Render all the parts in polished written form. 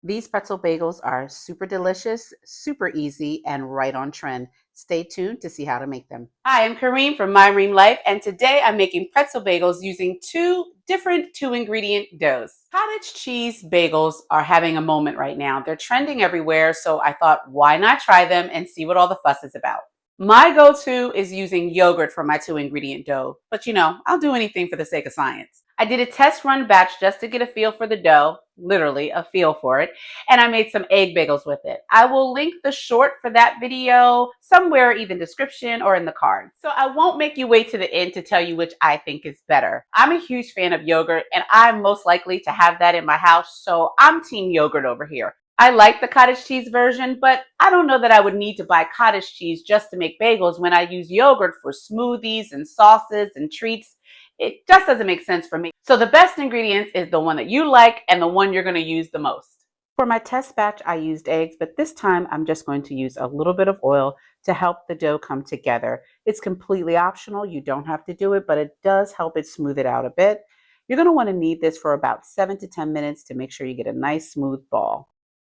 These pretzel bagels are super delicious, super easy, and right on trend. Stay tuned to see how to make them. Hi, I'm Kareem from My Ream Life, and today I'm making pretzel bagels using two different two-ingredient doughs. Cottage cheese bagels are having a moment right now. They're trending everywhere, so I thought, why not try them and see what all the fuss is about? My go-to is using yogurt for my two-ingredient dough, but I'll do anything for the sake of science. I did a test run batch just to get a feel for the dough, literally a feel for it, and I made some egg bagels with it. I will link the short for that video somewhere, either in the description or in the card. So I won't make you wait to the end to tell you which I think is better. I'm a huge fan of yogurt, and I'm most likely to have that in my house, so I'm team yogurt over here. I like the cottage cheese version, but I don't know that I would need to buy cottage cheese just to make bagels when I use yogurt for smoothies and sauces and treats. It just doesn't make sense for me. So the best ingredients is the one that you like and the one you're going to use the most. For my test batch, I used eggs, but this time I'm just going to use a little bit of oil to help the dough come together. It's completely optional. You don't have to do it, but it does help it smooth it out a bit. You're going to want to knead this for about 7 to 10 minutes to make sure you get a nice smooth ball.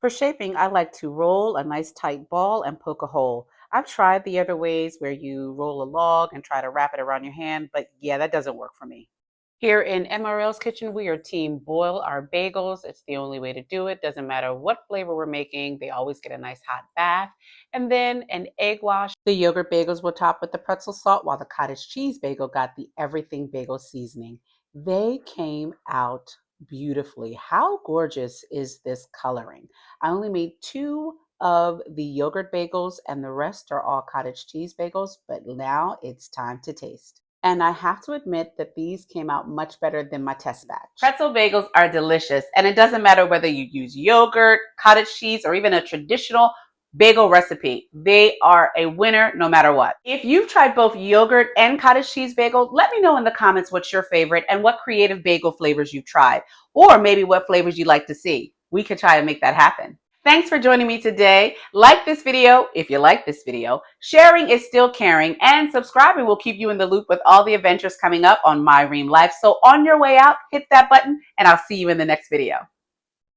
For shaping, I like to roll a nice tight ball and poke a hole. I've tried the other ways where you roll a log and try to wrap it around your hand, but yeah, that doesn't work for me. Here in MRL's kitchen, we are team boil our bagels. It's the only way to do it. Doesn't matter what flavor we're making, they always get a nice hot bath. And then an egg wash. The yogurt bagels will top with the pretzel salt, while the cottage cheese bagel got the everything bagel seasoning. They came out beautifully. How gorgeous is this coloring? I only made two of the yogurt bagels and the rest are all cottage cheese bagels, but now it's time to taste. And I have to admit that these came out much better than my test batch. Pretzel bagels are delicious, and it doesn't matter whether you use yogurt, cottage cheese, or even a traditional bagel recipe. They are a winner no matter what. If you've tried both yogurt and cottage cheese bagel, let me know in the comments what's your favorite and what creative bagel flavors you've tried, or maybe what flavors you'd like to see. We could try and make that happen. Thanks for joining me today. Like this video if you like this video. Sharing is still caring, and subscribing will keep you in the loop with all the adventures coming up on My Ream Life. So on your way out, hit that button, and I'll see you in the next video.